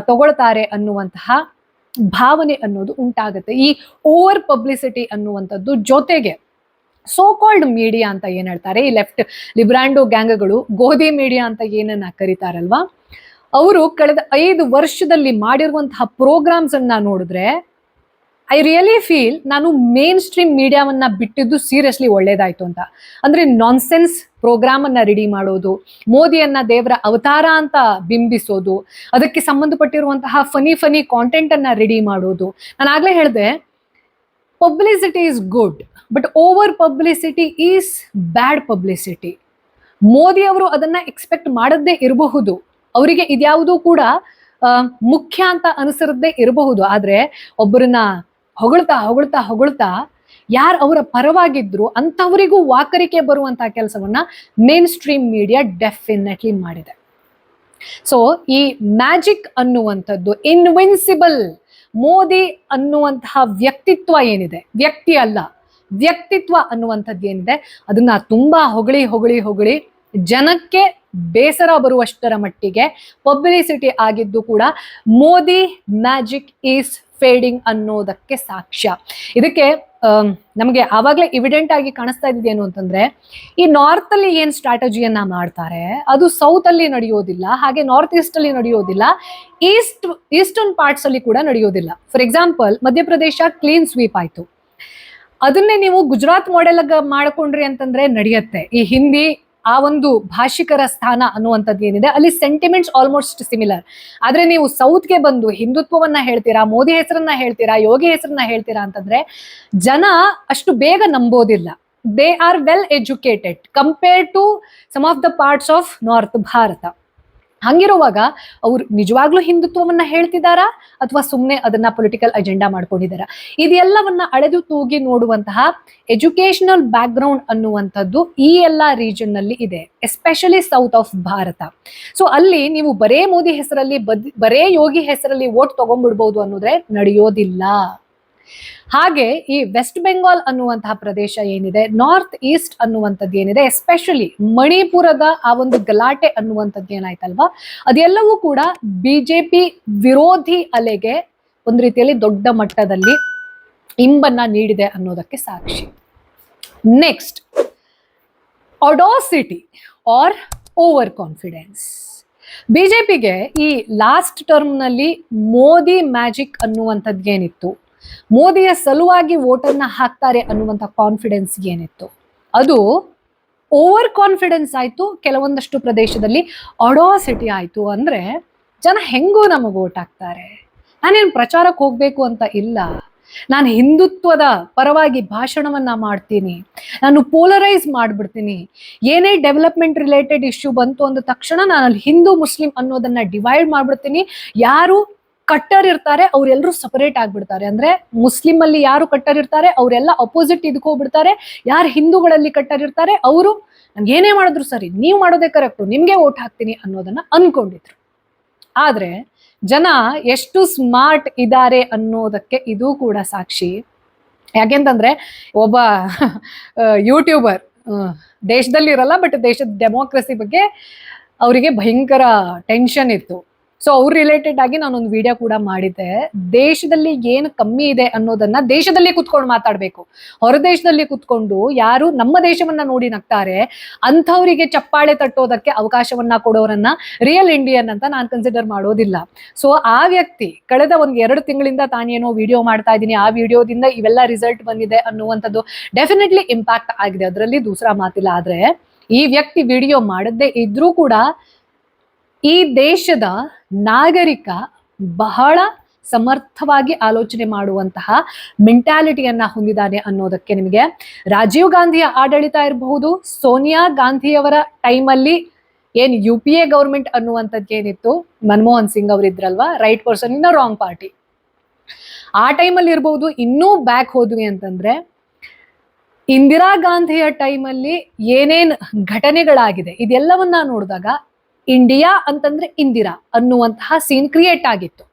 ತಗೊಳ್ತಾರೆ ಅನ್ನುವಂತಹ ಭಾವನೆ ಅನ್ನೋದು ಉಂಟಾಗುತ್ತೆ. ಈ ಓವರ್ ಪಬ್ಲಿಸಿಟಿ ಅನ್ನುವಂಥದ್ದು ಜೊತೆಗೆ ಸೋ ಕಾಲ್ಡ್ ಮೀಡಿಯಾ ಅಂತ ಏನ್ ಹೇಳ್ತಾರೆ, ಈ ಲೆಫ್ಟ್ ಲಿಬ್ರಾಂಡೋ ಗ್ಯಾಂಗ್ಗಳು, ಗೋಧಿ ಮೀಡಿಯಾ ಅಂತ ಏನನ್ನ ಕರೀತಾರಲ್ವಾ, ಅವರು ಕಳೆದ 5 ವರ್ಷದಲ್ಲಿ ಮಾಡಿರುವಂತಹ ಪ್ರೋಗ್ರಾಮ್ಸ್ ಅನ್ನ ನೋಡಿದ್ರೆ ಐ ರಿಯಲಿ ಫೀಲ್ ನಾನು ಮೇನ್ ಸ್ಟ್ರೀಮ್ ಮೀಡಿಯಾವನ್ನ ಬಿಟ್ಟಿದ್ದು ಸೀರಿಯಸ್ಲಿ ಒಳ್ಳೇದಾಯ್ತು ಅಂತ. ಅಂದ್ರೆ ನಾನ್ಸೆನ್ಸ್ ಪ್ರೋಗ್ರಾಮ್ ಅನ್ನ ರೆಡಿ ಮಾಡೋದು, ಮೋದಿಯನ್ನ ದೇವರ ಅವತಾರ ಅಂತ ಬಿಂಬಿಸೋದು, ಅದಕ್ಕೆ ಸಂಬಂಧಪಟ್ಟಿರುವಂತಹ ಫನಿ ಕಾಂಟೆಂಟ್ ಅನ್ನ ರೆಡಿ ಮಾಡೋದು. ನಾನು ಆಗ್ಲೇ ಹೇಳಿದೆ, publicity is good, but over publicity is bad publicity. Modi ಅವರು ಅದನ್ನ ಎಕ್ಸ್ಪೆಕ್ಟ್ ಮಾಡದೇ ಇರಬಹುದು, ಅವರಿಗೆ ಇದ್ಯಾವುದೂ ಕೂಡ ಮುಖ್ಯ ಅಂತ ಅನಿಸಿರದೇ ಇರಬಹುದು. ಆದ್ರೆ ಒಬ್ಬರನ್ನ ಹೊಗಳ್ತಾ ಯಾರು ಅವರ ಪರವಾಗಿದ್ರು ಅಂತವರಿಗೂ ವಾಕರಿಕೆ ಬರುವಂತಹ ಕೆಲಸವನ್ನ ಮೇನ್ ಸ್ಟ್ರೀಮ್ ಮೀಡಿಯಾ ಡೆಫಿನೆಟ್ಲಿ ಮಾಡಿದೆ. ಸೊ ಈ ಮ್ಯಾಜಿಕ್ ಅನ್ನುವಂಥದ್ದು, ಇನ್ವಿನ್ಸಿಬಲ್ ಮೋದಿ ಅನ್ನುವಂತಹ ವ್ಯಕ್ತಿತ್ವ ಏನಿದೆ, ವ್ಯಕ್ತಿ ಅಲ್ಲ ವ್ಯಕ್ತಿತ್ವ ಅನ್ನುವಂಥದ್ದು ಏನಿದೆ, ಅದನ್ನ ತುಂಬಾ ಹೊಗಳಿ ಜನಕ್ಕೆ ಬೇಸರ ಬರುವಷ್ಟರ ಮಟ್ಟಿಗೆ ಪಬ್ಲಿಸಿಟಿ ಆಗಿದ್ದು ಕೂಡ ಮೋದಿ ಮ್ಯಾಜಿಕ್ ಈಸ್ ಫೇಡಿಂಗ್ ಅನ್ನೋದಕ್ಕೆ ಸಾಕ್ಷ್ಯ. ಇದಕ್ಕೆ ನಮಗೆ ಆವಾಗಲೇ ಇವಿಡೆಂಟ್ ಆಗಿ ಕಾಣಿಸ್ತಾ ಇದ್ದೇನು ಅಂತಂದ್ರೆ, ಈ ನಾರ್ತ್ ಅಲ್ಲಿ ಏನ್ ಸ್ಟ್ರಾಟಜಿಯನ್ನ ಮಾಡ್ತಾರೆ ಅದು ಸೌತ್ ಅಲ್ಲಿ ನಡೆಯೋದಿಲ್ಲ, ಹಾಗೆ ನಾರ್ತ್ ಈಸ್ಟ್ ಅಲ್ಲಿ ನಡೆಯೋದಿಲ್ಲ, ಈಸ್ಟರ್ನ್ ಪಾರ್ಟ್ಸ್ ಅಲ್ಲಿ ಕೂಡ ನಡೆಯೋದಿಲ್ಲ. For example, Madhya Pradesh clean sweep ಆಯ್ತು, ಅದನ್ನೇ ನೀವು ಗುಜರಾತ್ ಮಾಡೆಲ್ ಮಾಡ್ಕೊಂಡ್ರಿ ಅಂತಂದ್ರೆ ನಡೆಯುತ್ತೆ. ಈ ಹಿಂದಿ ಆ ಒಂದು ಭಾಷಿಕರ ಸ್ಥಾನ ಅನ್ನುವಂಥದ್ದು ಏನಿದೆ ಅಲ್ಲಿ ಸೆಂಟಿಮೆಂಟ್ಸ್ ಆಲ್ಮೋಸ್ಟ್ ಸಿಮಿಲರ್. ಆದ್ರೆ ನೀವು ಸೌತ್ಗೆ ಬಂದು ಹಿಂದುತ್ವವನ್ನ ಹೇಳ್ತೀರಾ, ಮೋದಿ ಹೆಸರನ್ನ ಹೇಳ್ತೀರಾ, ಯೋಗಿ ಹೆಸರನ್ನ ಹೇಳ್ತೀರಾ ಅಂತಂದ್ರೆ ಜನ ಅಷ್ಟು ಬೇಗ ನಂಬೋದಿಲ್ಲ. They are well educated compared to some of the parts of north Bharat. ಹಂಗಿರುವಾಗ ಅವ್ರು ನಿಜವಾಗ್ಲೂ ಹಿಂದುತ್ವವನ್ನ ಹೇಳ್ತಿದಾರಾ ಅಥವಾ ಸುಮ್ಮನೆ ಅದನ್ನ ಪೊಲಿಟಿಕಲ್ ಅಜೆಂಡಾ ಮಾಡ್ಕೊಂಡಿದಾರ? ಇದೆಲ್ಲವನ್ನ ಅಳೆದು ತೂಗಿ ನೋಡುವಂತಹ ಎಜುಕೇಶನಲ್ ಬ್ಯಾಕ್ ಗ್ರೌಂಡ್ ಅನ್ನುವಂಥದ್ದು ಈ ಎಲ್ಲಾ ರೀಜನ್ ನಲ್ಲಿ ಇದೆ, especially south of Bharat. So ಅಲ್ಲಿ ನೀವು ಬರೇ ಮೋದಿ ಹೆಸರಲ್ಲಿ ಬರೇ ಯೋಗಿ ಹೆಸರಲ್ಲಿ ವೋಟ್ ತಗೊಂಡ್ಬಿಡ್ಬಹುದು ಅನ್ನೋದ್ರೆ ನಡೆಯೋದಿಲ್ಲ. ಹಾಗೆ ಈ ವೆಸ್ಟ್ ಬೆಂಗಾಲ್ ಅನ್ನುವಂತಹ ಪ್ರದೇಶ ಏನಿದೆ, ನಾರ್ತ್ ಈಸ್ಟ್ ಅನ್ನುವಂಥದ್ದು ಏನಿದೆ, ಎಸ್ಪೆಷಲಿ ಮಣಿಪುರದ ಆ ಒಂದು ಗಲಾಟೆ ಅನ್ನುವಂಥದ್ದು ಏನಾಯ್ತಲ್ವಾ, ಅದೆಲ್ಲವೂ ಕೂಡ ಬಿಜೆಪಿ ವಿರೋಧಿ ಅಲೆಗೆ ಒಂದು ರೀತಿಯಲ್ಲಿ ದೊಡ್ಡ ಮಟ್ಟದಲ್ಲಿ ಇಂಬನ್ನ ನೀಡಿದೆ ಅನ್ನೋದಕ್ಕೆ ಸಾಕ್ಷಿ. Next, audacity or overconfidence. ಬಿಜೆಪಿಗೆ ಈ ಲಾಸ್ಟ್ ಟರ್ಮ್ ನಲ್ಲಿ ಮೋದಿ ಮ್ಯಾಜಿಕ್ ಅನ್ನುವಂಥದ್ದು ಏನಿತ್ತು, ಮೋದಿಯ ಸಲುವಾಗಿ ವೋಟನ್ನ ಹಾಕ್ತಾರೆ ಅನ್ನುವಂಥ ಕಾನ್ಫಿಡೆನ್ಸ್ ಏನಿತ್ತು, ಅದು ಓವರ್ ಕಾನ್ಫಿಡೆನ್ಸ್ ಆಯ್ತು. ಕೆಲವೊಂದಷ್ಟು ಪ್ರದೇಶದಲ್ಲಿ ಆಡಾಸಿಟಿ ಆಯ್ತು. ಅಂದ್ರೆ ಜನ ಹೆಂಗೂ ನಮಗೆ ವೋಟ್ ಹಾಕ್ತಾರೆ, ನಾನೇನು ಪ್ರಚಾರಕ್ಕೆ ಹೋಗ್ಬೇಕು ಅಂತ ಇಲ್ಲ, ನಾನು ಹಿಂದುತ್ವದ ಪರವಾಗಿ ಭಾಷಣವನ್ನ ಮಾಡ್ತೀನಿ, ನಾನು ಪೋಲರೈಸ್ ಮಾಡ್ಬಿಡ್ತೀನಿ, ಏನೇ ಡೆವಲಪ್ಮೆಂಟ್ ರಿಲೇಟೆಡ್ ಇಶ್ಯೂ ಬಂತು ಅಂದ ತಕ್ಷಣ ನಾನು ಅಲ್ಲಿ ಹಿಂದೂ ಮುಸ್ಲಿಂ ಅನ್ನೋದನ್ನ ಡಿವೈಡ್ ಮಾಡ್ಬಿಡ್ತೀನಿ. ಯಾರು ಕಟ್ಟರ್ ಇರ್ತಾರೆ ಅವರೆಲ್ಲರೂ ಸಪರೇಟ್ ಆಗ್ಬಿಡ್ತಾರೆ. ಅಂದ್ರೆ ಮುಸ್ಲಿಂ ಅಲ್ಲಿ ಯಾರು ಕಟ್ಟರ್ ಇರ್ತಾರೆ ಅವರೆಲ್ಲ ಅಪೋಸಿಟ್ ಇದಕ್ಕೋಗ್ಬಿಡ್ತಾರೆ. ಯಾರು ಹಿಂದೂಗಳಲ್ಲಿ ಕಟ್ಟರ್ ಇರ್ತಾರೆ ಅವರು ನನ್ಗೆ ಏನೇ ಮಾಡಿದ್ರು ಸರಿ, ನೀವು ಮಾಡೋದೇ ಕರೆಕ್ಟು, ನಿಮ್ಗೆ ವೋಟ್ ಹಾಕ್ತೀನಿ ಅನ್ನೋದನ್ನ ಅನ್ಕೊಂಡಿದ್ರು. ಆದ್ರೆ ಜನ ಎಷ್ಟು ಸ್ಮಾರ್ಟ್ ಇದ್ದಾರೆ ಅನ್ನೋದಕ್ಕೆ ಇದು ಕೂಡ ಸಾಕ್ಷಿ. ಯಾಕೆಂತಂದ್ರೆ ಒಬ್ಬ ಯೂಟ್ಯೂಬರ್ ದೇಶದಲ್ಲಿ ಇರಲ್ಲ, ಬಟ್ ದೇಶದ ಡೆಮೋಕ್ರಸಿ ಬಗ್ಗೆ ಅವರಿಗೆ ಭಯಂಕರ ಟೆನ್ಷನ್ ಇತ್ತು. ಸೊ ಅವ್ರ ರಿಲೇಟೆಡ್ ಆಗಿ ನಾನೊಂದು ವಿಡಿಯೋ ಕೂಡ ಮಾಡಿದ್ದೆ. ದೇಶದಲ್ಲಿ ಏನು ಕಮ್ಮಿ ಇದೆ ಅನ್ನೋದನ್ನ ದೇಶದಲ್ಲಿ ಕುತ್ಕೊಂಡು ಮಾತಾಡ್ಬೇಕು. ಹೊರ ದೇಶದಲ್ಲಿ ಕುತ್ಕೊಂಡು ಯಾರು ನಮ್ಮ ದೇಶವನ್ನ ನೋಡಿ ನಗ್ತಾರೆ ಅಂಥವರಿಗೆ ಚಪ್ಪಾಳೆ ತಟ್ಟೋದಕ್ಕೆ ಅವಕಾಶವನ್ನ ಕೊಡೋರನ್ನ ರಿಯಲ್ ಇಂಡಿಯನ್ ಅಂತ ನಾನು ಕನ್ಸಿಡರ್ ಮಾಡೋದಿಲ್ಲ. ಸೊ ಆ ವ್ಯಕ್ತಿ ಕಳೆದ 1-2 ತಿಂಗಳಿಂದ ತಾನೇನೋ ವಿಡಿಯೋ ಮಾಡ್ತಾ ಇದ್ದೀನಿ, ಆ ವಿಡಿಯೋದಿಂದ ಇವೆಲ್ಲ ರಿಸಲ್ಟ್ ಬಂದಿದೆ ಅನ್ನುವಂಥದ್ದು ಡೆಫಿನೆಟ್ಲಿ ಇಂಪ್ಯಾಕ್ಟ್ ಆಗಿದೆ, ಅದರಲ್ಲಿ ದೂಸರಾ ಮಾತಿಲ್ಲ. ಆದ್ರೆ ಈ ವ್ಯಕ್ತಿ ವಿಡಿಯೋ ಮಾಡದೇ ಇದ್ರೂ ಕೂಡ ಈ ದೇಶದ ನಾಗರಿಕ ಬಹಳ ಸಮರ್ಥವಾಗಿ ಆಲೋಚನೆ ಮಾಡುವಂತಹ ಮೆಂಟಾಲಿಟಿಯನ್ನ ಹೊಂದಿದ್ದಾನೆ ಅನ್ನೋದಕ್ಕೆ ನಿಮಗೆ ರಾಜೀವ್ ಗಾಂಧಿಯ ಆಡಳಿತ ಇರಬಹುದು, ಸೋನಿಯಾ ಗಾಂಧಿಯವರ ಟೈಮಲ್ಲಿ ಏನ್ UPA ಗೌರ್ಮೆಂಟ್ ಅನ್ನುವಂಥದ್ದು ಏನಿತ್ತು, ಮನಮೋಹನ್ ಸಿಂಗ್ ಅವರಿದ್ರಲ್ವಾ, right person in wrong party, ಆ ಟೈಮಲ್ಲಿ ಇರಬಹುದು. ಇನ್ನೂ ಬ್ಯಾಕ್ ಹೋದ್ವಿ ಅಂತಂದ್ರೆ ಇಂದಿರಾ ಗಾಂಧಿಯ ಟೈಮಲ್ಲಿ ಏನೇನ್ ಘಟನೆಗಳಾಗಿದೆ ಇದೆಲ್ಲವನ್ನ ನೋಡಿದಾಗ ಇಂಡಿಯಾ ಅಂತಂದ್ರೆ ಇಂದಿರಾ ಅನ್ನುವಂತಹ ಸೀನ್ ಕ್ರಿಯೇಟ್ ಆಗಿತ್ತು.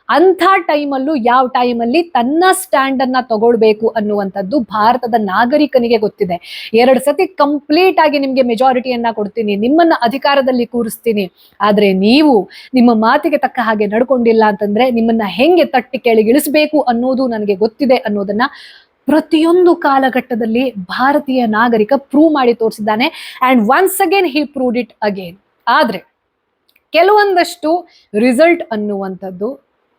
ಅಂಥ ಟೈಮಲ್ಲೂ ಯಾವ ಟೈಮಲ್ಲಿ ತನ್ನ ಸ್ಟ್ಯಾಂಡ್ ಅನ್ನ ತಗೊಳ್ಬೇಕು ಅನ್ನುವಂಥದ್ದು ಭಾರತದ ನಾಗರಿಕನಿಗೆ ಗೊತ್ತಿದೆ. 2 ಸತಿ ಕಂಪ್ಲೀಟ್ ಆಗಿ ನಿಮ್ಗೆ ಮೆಜಾರಿಟಿಯನ್ನ ಕೊಡ್ತೀನಿ, ನಿಮ್ಮನ್ನ ಅಧಿಕಾರದಲ್ಲಿ ಕೂರಿಸ್ತೀನಿ, ಆದ್ರೆ ನೀವು ನಿಮ್ಮ ಮಾತಿಗೆ ತಕ್ಕ ಹಾಗೆ ನಡ್ಕೊಂಡಿಲ್ಲ ಅಂತಂದ್ರೆ ನಿಮ್ಮನ್ನ ಹೆಂಗೆ ತಟ್ಟಿ ಕೆಳಗಿಳಿಸ್ಬೇಕು ಅನ್ನೋದು ನನಗೆ ಗೊತ್ತಿದೆ ಅನ್ನೋದನ್ನ ಪ್ರತಿಯೊಂದು ಕಾಲಘಟ್ಟದಲ್ಲಿ ಭಾರತೀಯ ನಾಗರಿಕ ಪ್ರೂವ್ ಮಾಡಿ ತೋರಿಸಿದ್ದಾನೆ. And once again he proved it again. ಆದ್ರೆ ಕೆಲವೊಂದಷ್ಟು ರಿಸಲ್ಟ್ ಅನ್ನುವಂಥದ್ದು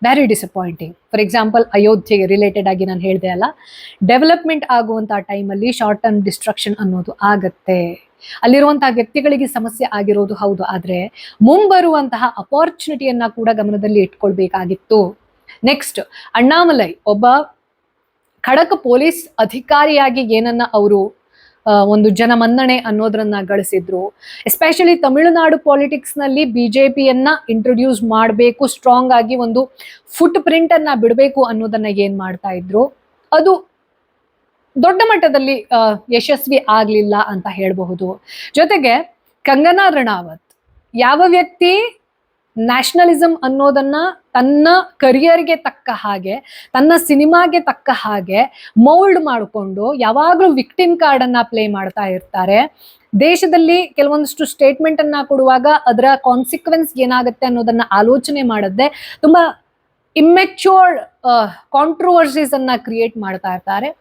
ವೆರಿ ಡಿಸಪಾಯಿಂಟಿಂಗ್. ಫಾರ್ ಎಕ್ಸಾಂಪಲ್ ಅಯೋಧ್ಯೆಗೆ ರಿಲೇಟೆಡ್ ಆಗಿ ನಾನು ಹೇಳಿದೆ ಅಲ್ಲ, ಡೆವಲಪ್ಮೆಂಟ್ ಆಗುವಂತಹ ಟೈಮಲ್ಲಿ ಶಾರ್ಟ್ ಟರ್ಮ್ ಡಿಸ್ಟ್ರಕ್ಷನ್ ಅನ್ನೋದು ಆಗತ್ತೆ, ಅಲ್ಲಿರುವಂತಹ ವ್ಯಕ್ತಿಗಳಿಗೆ ಸಮಸ್ಯೆ ಆಗಿರೋದು ಹೌದು, ಆದ್ರೆ ಮುಂಬರುವಂತಹ ಅಪಾರ್ಚುನಿಟಿಯನ್ನ ಕೂಡ ಗಮನದಲ್ಲಿ ಇಟ್ಕೊಳ್ಬೇಕಾಗಿತ್ತು. ನೆಕ್ಸ್ಟ್, ಅಣ್ಣಾಮಲೈ ಒಬ್ಬ ಖಡಕ್ ಪೊಲೀಸ್ ಅಧಿಕಾರಿಯಾಗಿ ಏನನ್ನ ಅವರು ಒಂದು ಜನಮನ್ನಣೆ ಅನ್ನೋದ್ರನ್ನ ಗಳಿಸಿದ್ರು. ಎಸ್ಪೆಷಲಿ ತಮಿಳುನಾಡು ಪಾಲಿಟಿಕ್ಸ್ ನಲ್ಲಿ ಬಿಜೆಪಿಯನ್ನ ಇಂಟ್ರೊಡ್ಯೂಸ್ ಮಾಡಬೇಕು, ಸ್ಟ್ರಾಂಗ್ ಆಗಿ ಒಂದು ಫುಟ್ ಪ್ರಿಂಟ್ ಅನ್ನ ಬಿಡಬೇಕು ಅನ್ನೋದನ್ನ ಏನ್ ಮಾಡ್ತಾ ಇದ್ರು, ಅದು ದೊಡ್ಡ ಮಟ್ಟದಲ್ಲಿ ಯಶಸ್ವಿ ಆಗ್ಲಿಲ್ಲ ಅಂತ ಹೇಳಬಹುದು. ಜೊತೆಗೆ ಕಂಗನಾ ರಣಾವತ್, ಯಾವ ವ್ಯಕ್ತಿ ನ್ಯಾಷನಲಿಸಂ ಅನ್ನೋದನ್ನ ತನ್ನ ಕರಿಯರ್ಗೆ ತಕ್ಕ ಹಾಗೆ, ತನ್ನ ಸಿನಿಮಾಗೆ ತಕ್ಕ ಹಾಗೆ ಮೌಲ್ಡ್ ಮಾಡಿಕೊಂಡು ಯಾವಾಗ್ಲೂ ವಿಕ್ಟಿಮ್ ಕಾರ್ಡ್ ಅನ್ನ ಪ್ಲೇ ಮಾಡ್ತಾ ಇರ್ತಾರೆ. ದೇಶದಲ್ಲಿ ಕೆಲವೊಂದಷ್ಟು ಸ್ಟೇಟ್ಮೆಂಟ್ ಅನ್ನ ಕೊಡುವಾಗ ಅದರ ಕಾನ್ಸಿಕ್ವೆನ್ಸ್ ಏನಾಗುತ್ತೆ ಅನ್ನೋದನ್ನ ಆಲೋಚನೆ ಮಾಡದೆ ತುಂಬಾ ಇಮ್ಮೆಚ್ಯೂರ್ಡ್ ಕಾಂಟ್ರವರ್ಸೀಸ್ ಅನ್ನ ಕ್ರಿಯೇಟ್ ಮಾಡ್ತಾ ಇರ್ತಾರೆ.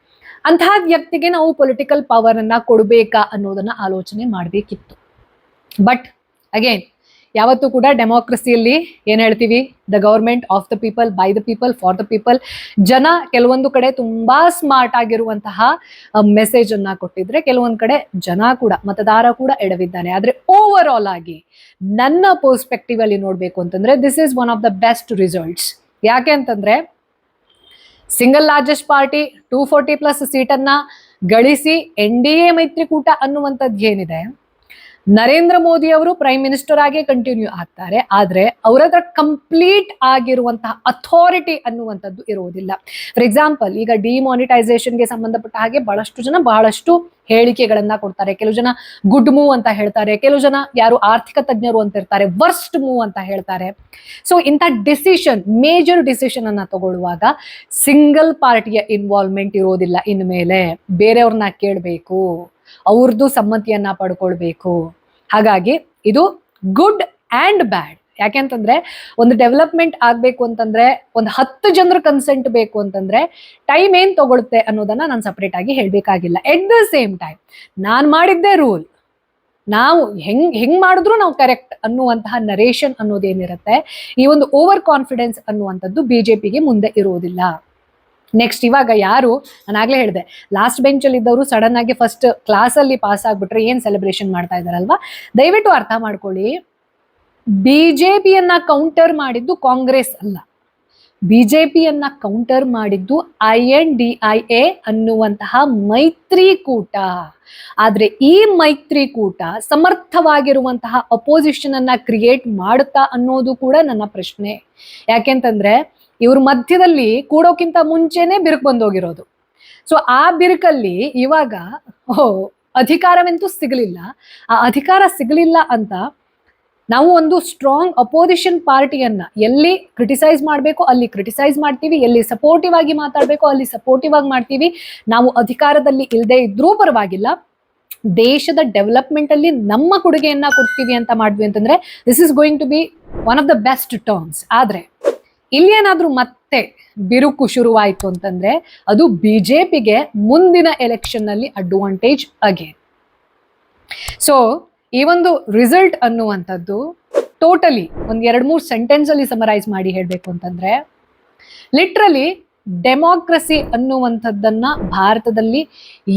ಅಂತಹ ವ್ಯಕ್ತಿಗೆ ನಾವು ಪೊಲಿಟಿಕಲ್ ಪವರ್ ಅನ್ನ ಕೊಡಬೇಕಾ ಅನ್ನೋದನ್ನ ಆಲೋಚನೆ ಮಾಡಬೇಕಿತ್ತು. ಬಟ್ ಅಗೇನ್ ಯಾವತ್ತೂ ಕೂಡ ಡೆಮೋಕ್ರಸಿಯಲ್ಲಿ ಏನ್ ಹೇಳ್ತೀವಿ, the government of the people, by the people, for the people. ಜನ ಕೆಲವೊಂದು ಕಡೆ ತುಂಬಾ ಸ್ಮಾರ್ಟ್ ಆಗಿರುವಂತಹ ಮೆಸೇಜ್ ಅನ್ನ ಕೊಟ್ಟಿದ್ರೆ, ಕೆಲವೊಂದ್ ಕಡೆ ಜನ ಕೂಡ, ಮತದಾರ ಕೂಡ ಎಡವಿದ್ದಾನೆ. ಆದ್ರೆ ಓವರ್ ಆಲ್ ಆಗಿ ನನ್ನ ಪರ್ಸ್ಪೆಕ್ಟಿವ್ ಅಲ್ಲಿ ನೋಡ್ಬೇಕು ಅಂತಂದ್ರೆ this is one of the best results. ಯಾಕೆ ಅಂತಂದ್ರೆ ಸಿಂಗಲ್ ಲಾರ್ಜೆಸ್ಟ್ ಪಾರ್ಟಿ 240+ ಸೀಟನ್ನ ಗಳಿಸಿ NDA ಮೈತ್ರಿಕೂಟ ಅನ್ನುವಂಥದ್ದು ಏನಿದೆ, ನರೇಂದ್ರ ಮೋದಿ ಅವರು ಪ್ರೈಮ್ ಮಿನಿಸ್ಟರ್ ಆಗಿ ಕಂಟಿನ್ಯೂ ಆಗ್ತಾರೆ, ಆದ್ರೆ ಅವರ ಹತ್ರ ಕಂಪ್ಲೀಟ್ ಆಗಿರುವಂತಹ ಅಥಾರಿಟಿ ಅನ್ನುವಂಥದ್ದು ಇರುವುದಿಲ್ಲ. ಫಾರ್ ಎಕ್ಸಾಂಪಲ್, ಈಗ ಡಿಮಾನಿಟೈಸೇಷನ್ಗೆ ಸಂಬಂಧಪಟ್ಟ ಹಾಗೆ ಬಹಳಷ್ಟು ಜನ ಬಹಳಷ್ಟು ಹೇಳಿಕೆಗಳನ್ನ ಕೊಡ್ತಾರೆ. ಕೆಲವು ಜನ ಗುಡ್ ಮೂವ್ ಅಂತ ಹೇಳ್ತಾರೆ, ಕೆಲವು ಜನ ಯಾರು ಆರ್ಥಿಕ ತಜ್ಞರು ಅಂತ ಇರ್ತಾರೆ ವರ್ಸ್ಟ್ ಮೂವ್ ಅಂತ ಹೇಳ್ತಾರೆ. ಸೊ ಇಂಥ ಡಿಸಿಷನ್, ಮೇಜರ್ ಡಿಸಿಷನ್ ಅನ್ನ ತಗೊಳ್ಳುವಾಗ ಸಿಂಗಲ್ ಪಾರ್ಟಿಯ ಇನ್ವಾಲ್ವ್ಮೆಂಟ್ ಇರೋದಿಲ್ಲ. ಇನ್ಮೇಲೆ ಬೇರೆಯವ್ರನ್ನ ಕೇಳಬೇಕು, ಅವ್ರದ್ದು ಸಮ್ಮತಿಯನ್ನ ಪಡ್ಕೊಳ್ಬೇಕು. ಹಾಗಾಗಿ ಇದು ಗುಡ್ ಅಂಡ್ ಬ್ಯಾಡ್. ಯಾಕೆಂತಂದ್ರೆ ಒಂದು ಡೆವಲಪ್ಮೆಂಟ್ ಆಗ್ಬೇಕು ಅಂತಂದ್ರೆ, ಒಂದು 10 ಜನರ ಕನ್ಸೆಂಟ್ ಬೇಕು ಅಂತಂದ್ರೆ ಟೈಮ್ ಏನ್ ತಗೊಳುತ್ತೆ ಅನ್ನೋದನ್ನ ನಾನು ಸಪರೇಟ್ ಆಗಿ ಹೇಳ್ಬೇಕಾಗಿಲ್ಲ. ಎಟ್ ದ ಸೇಮ್ ಟೈಮ್ ನಾನ್ ಮಾಡಿದ್ದೇ ರೂಲ್, ನಾವು ಹೆಂಗ್ ಮಾಡಿದ್ರು ನಾವು ಕರೆಕ್ಟ್ ಅನ್ನುವಂತಹ ನರೇಷನ್ ಅನ್ನೋದೇನಿರುತ್ತೆ, ಈ ಒಂದು ಓವರ್ ಕಾನ್ಫಿಡೆನ್ಸ್ ಅನ್ನುವಂಥದ್ದು ಬಿಜೆಪಿಗೆ ಮುಂದೆ ಇರುವುದಿಲ್ಲ. ನೆಕ್ಸ್ಟ್, ಇವಾಗ ಯಾರು, ನಾನಾಗ್ಲೇ ಹೇಳಿದೆ, ಲಾಸ್ಟ್ ಬೆಂಚ್ ಅಲ್ಲಿ ಇದ್ದವರು ಸಡನ್ ಆಗಿ ಫಸ್ಟ್ ಕ್ಲಾಸ್ ಅಲ್ಲಿ ಪಾಸ್ ಆಗ್ಬಿಟ್ರೆ ಏನ್ ಸೆಲೆಬ್ರೇಷನ್ ಮಾಡ್ತಾ ಇದಾರಲ್ವಾ, ದಯವಿಟ್ಟು ಅರ್ಥ ಮಾಡ್ಕೊಳ್ಳಿ. ಬಿಜೆಪಿಯನ್ನ ಕೌಂಟರ್ ಮಾಡಿದ್ದು ಕಾಂಗ್ರೆಸ್ ಅಲ್ಲ, ಬಿಜೆಪಿಯನ್ನ ಕೌಂಟರ್ ಮಾಡಿದ್ದು INDIA ಅನ್ನುವಂತಹ ಮೈತ್ರಿಕೂಟ. ಆದ್ರೆ ಈ ಮೈತ್ರಿಕೂಟ ಸಮರ್ಥವಾಗಿರುವಂತಹ ಅಪೋಸಿಷನ್ ಅನ್ನ ಕ್ರಿಯೇಟ್ ಮಾಡುತ್ತಾ ಅನ್ನೋದು ಕೂಡ ನನ್ನ ಪ್ರಶ್ನೆ. ಯಾಕೆಂತಂದ್ರೆ ಇವ್ರ ಮಧ್ಯದಲ್ಲಿ ಕೂಡೋಕ್ಕಿಂತ ಮುಂಚೆನೆ ಬಿರುಕು ಬಂದೋಗಿರೋದು. ಸೊ ಆ ಬಿರುಕಲ್ಲಿ ಇವಾಗ ಅಧಿಕಾರವಂತೂ ಸಿಗಲಿಲ್ಲ. ಆ ಅಧಿಕಾರ ಸಿಗಲಿಲ್ಲ ಅಂತ ನಾವು ಒಂದು ಸ್ಟ್ರಾಂಗ್ ಅಪೋಸಿಷನ್ ಪಾರ್ಟಿಯನ್ನ ಎಲ್ಲಿ ಕ್ರಿಟಿಸೈಸ್ ಮಾಡಬೇಕು ಅಲ್ಲಿ ಕ್ರಿಟಿಸೈಸ್ ಮಾಡ್ತೀವಿ, ಎಲ್ಲಿ ಸಪೋರ್ಟಿವ್ ಆಗಿ ಮಾತಾಡಬೇಕು ಅಲ್ಲಿ ಸಪೋರ್ಟಿವ್ ಆಗಿ ಮಾಡ್ತೀವಿ. ನಾವು ಅಧಿಕಾರದಲ್ಲಿ ಇಲ್ಲದೆ ಇದ್ರೂ ಪರವಾಗಿಲ್ಲ, ದೇಶದ ಡೆವಲಪ್ಮೆಂಟ್ ಅಲ್ಲಿ ನಮ್ಮ ಕೊಡುಗೆಯನ್ನ ಕೊಡ್ತೀವಿ ಅಂತ ಮಾಡಿದ್ವಿ ಅಂತಂದ್ರೆ this is going to be one of the best terms. ಆದ್ರೆ ಇಲ್ಲಿ ಏನಾದ್ರೂ ಮತ್ತೆ ಬಿರುಕು ಶುರುವಾಯಿತು ಅಂತಂದ್ರೆ ಅದು ಬಿಜೆಪಿಗೆ ಮುಂದಿನ ಎಲೆಕ್ಷನ್ ನಲ್ಲಿ ಅಡ್ವಾಂಟೇಜ್ ಅಗೇನ್. ಸೊ ಈ ಒಂದು ರಿಸಲ್ಟ್ ಅನ್ನುವಂಥದ್ದು ಟೋಟಲಿ ಒಂದ್ 2-3 ಸೆಂಟೆನ್ಸ್ ಅಲ್ಲಿ ಸಮರೈಸ್ ಮಾಡಿ ಹೇಳ್ಬೇಕು ಅಂತಂದ್ರೆ ಲಿಟ್ರಲಿ ಡೆಮಾಕ್ರಸಿ ಅನ್ನುವಂಥದ್ದನ್ನ ಭಾರತದಲ್ಲಿ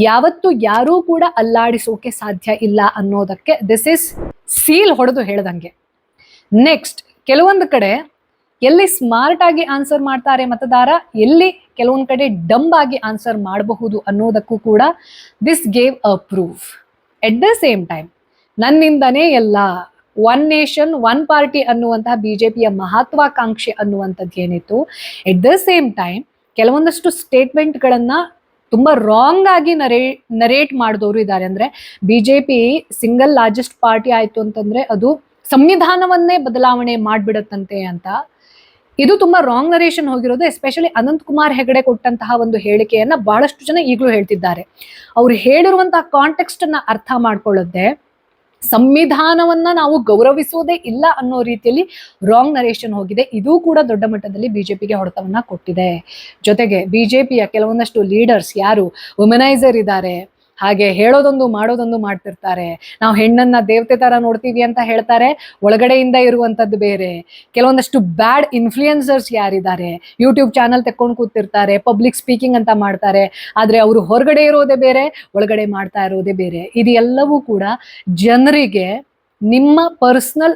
ಯಾವತ್ತೂ ಯಾರೂ ಕೂಡ ಅಲ್ಲಾಡಿಸೋಕೆ ಸಾಧ್ಯ ಇಲ್ಲ ಅನ್ನೋದಕ್ಕೆ ದಿಸ್ ಇಸ್ ಸೀಲ್ ಹೊಡೆದು ಹೇಳ್ದಂಗೆ. ನೆಕ್ಸ್ಟ್, ಕೆಲವೊಂದು ಕಡೆ ಎಲ್ಲಿ ಸ್ಮಾರ್ಟ್ ಆಗಿ ಆನ್ಸರ್ ಮಾಡ್ತಾರೆ ಮತದಾರ, ಎಲ್ಲಿ ಕೆಲವೊಂದು ಕಡೆ ಡಂಬ್ ಆಗಿ ಆನ್ಸರ್ ಮಾಡಬಹುದು ಅನ್ನೋದಕ್ಕೂ ಕೂಡ this gave a proof. At the same time ನನ್ನಿಂದನೇ ಎಲ್ಲ ಒನ್ ನೇಷನ್ ಒನ್ ಪಾರ್ಟಿ ಅನ್ನುವಂತಹ ಬಿಜೆಪಿಯ ಮಹತ್ವಾಕಾಂಕ್ಷೆ ಅನ್ನುವಂಥದ್ದು ಏನಿತ್ತು, ಎಟ್ ದ ಸೇಮ್ ಟೈಮ್ ಕೆಲವೊಂದಷ್ಟು ಸ್ಟೇಟ್ಮೆಂಟ್ಗಳನ್ನ ತುಂಬಾ ರಾಂಗ್ ಆಗಿ ನರೇಟ್ ಮಾಡಿದವರು ಇದ್ದಾರೆ. ಅಂದ್ರೆ ಬಿಜೆಪಿ ಸಿಂಗಲ್ ಲಾರ್ಜೆಸ್ಟ್ ಪಾರ್ಟಿ ಆಯ್ತು ಅಂತಂದ್ರೆ ಅದು ಸಂವಿಧಾನವನ್ನೇ ಬದಲಾವಣೆ ಮಾಡ್ಬಿಡತ್ತಂತೆ ಅಂತ. ಇದು ತುಂಬಾ ರಾಂಗ್ ನರೇಷನ್ ಹೋಗಿರೋದು. ಎಸ್ಪೆಷಲಿ ಅನಂತ್ ಕುಮಾರ್ ಹೆಗಡೆ ಕೊಟ್ಟಂತಹ ಒಂದು ಹೇಳಿಕೆಯನ್ನ ಬಹಳಷ್ಟು ಜನ ಈಗಲೂ ಹೇಳ್ತಿದ್ದಾರೆ. ಅವ್ರು ಹೇಳಿರುವಂತಹ ಕಾಂಟೆಕ್ಸ್ಟ್ ಅನ್ನ ಅರ್ಥ ಮಾಡ್ಕೊಳ್ಳೋದೆ ಸಂವಿಧಾನವನ್ನ ನಾವು ಗೌರವಿಸುವುದೇ ಇಲ್ಲ ಅನ್ನೋ ರೀತಿಯಲ್ಲಿ ರಾಂಗ್ ನರೇಷನ್ ಹೋಗಿದೆ. ಇದು ಕೂಡ ದೊಡ್ಡ ಮಟ್ಟದಲ್ಲಿ ಬಿಜೆಪಿಗೆ ಹೊಡೆತವನ್ನ ಕೊಟ್ಟಿದೆ. ಜೊತೆಗೆ ಬಿಜೆಪಿಯ ಕೆಲವೊಂದಷ್ಟು ಲೀಡರ್ಸ್ ಯಾರು ವುಮನೈಸರ್ ಇದ್ದಾರೆ, ಹಾಗೆ ಹೇಳೋದೊಂದು ಮಾಡೋದೊಂದು ಮಾಡ್ತಿರ್ತಾರೆ. ನಾವು ಹೆಣ್ಣನ್ನ ದೇವತೆ ತರ ನೋಡ್ತೀವಿ ಅಂತ ಹೇಳ್ತಾರೆ, ಒಳಗಡೆಯಿಂದ ಇರುವಂತದ್ದು ಬೇರೆ. ಕೆಲವೊಂದಷ್ಟು ಬ್ಯಾಡ್ ಇನ್ಫ್ಲೂಯೆನ್ಸರ್ಸ್ ಯಾರಿದ್ದಾರೆ, ಯೂಟ್ಯೂಬ್ ಚಾನಲ್ ತೆಕ್ಕೊಂಡು ಕೂತಿರ್ತಾರೆ, ಪಬ್ಲಿಕ್ ಸ್ಪೀಕಿಂಗ್ ಅಂತ ಮಾಡ್ತಾರೆ, ಆದ್ರೆ ಅವರು ಹೊರಗಡೆ ಇರೋದೇ ಬೇರೆ, ಒಳಗಡೆ ಮಾಡ್ತಾ ಇರೋದೇ ಬೇರೆ. ಇದೆಲ್ಲವೂ ಕೂಡ ಜನರಿಗೆ ನಿಮ್ಮ ಪರ್ಸನಲ್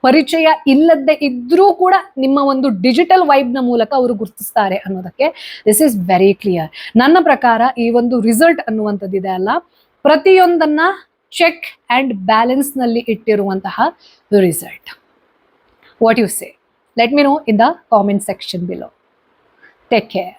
ಪರಿಚಯ ಇಲ್ಲದೆ ಇದ್ರೂ ಕೂಡ ನಿಮ್ಮ ಒಂದು ಡಿಜಿಟಲ್ ವೈಬ್ ನ ಮೂಲಕ ಅವರು ಗುರುತಿಸ್ತಾರೆ ಅನ್ನೋದಕ್ಕೆ ದಿಸ್ ಇಸ್ ವೆರಿ ಕ್ಲಿಯರ್. ನನ್ನ ಪ್ರಕಾರ ಈ ಒಂದು ರಿಸಲ್ಟ್ ಅನ್ನುವಂಥದ್ದಿದೆ ಅಲ್ಲ, ಪ್ರತಿಯೊಂದನ್ನ ಚೆಕ್ ಅಂಡ್ ಬ್ಯಾಲೆನ್ಸ್ ನಲ್ಲಿ ಇಟ್ಟಿರುವಂತಹ result. What you say? Let me know in the comment section below. Take care.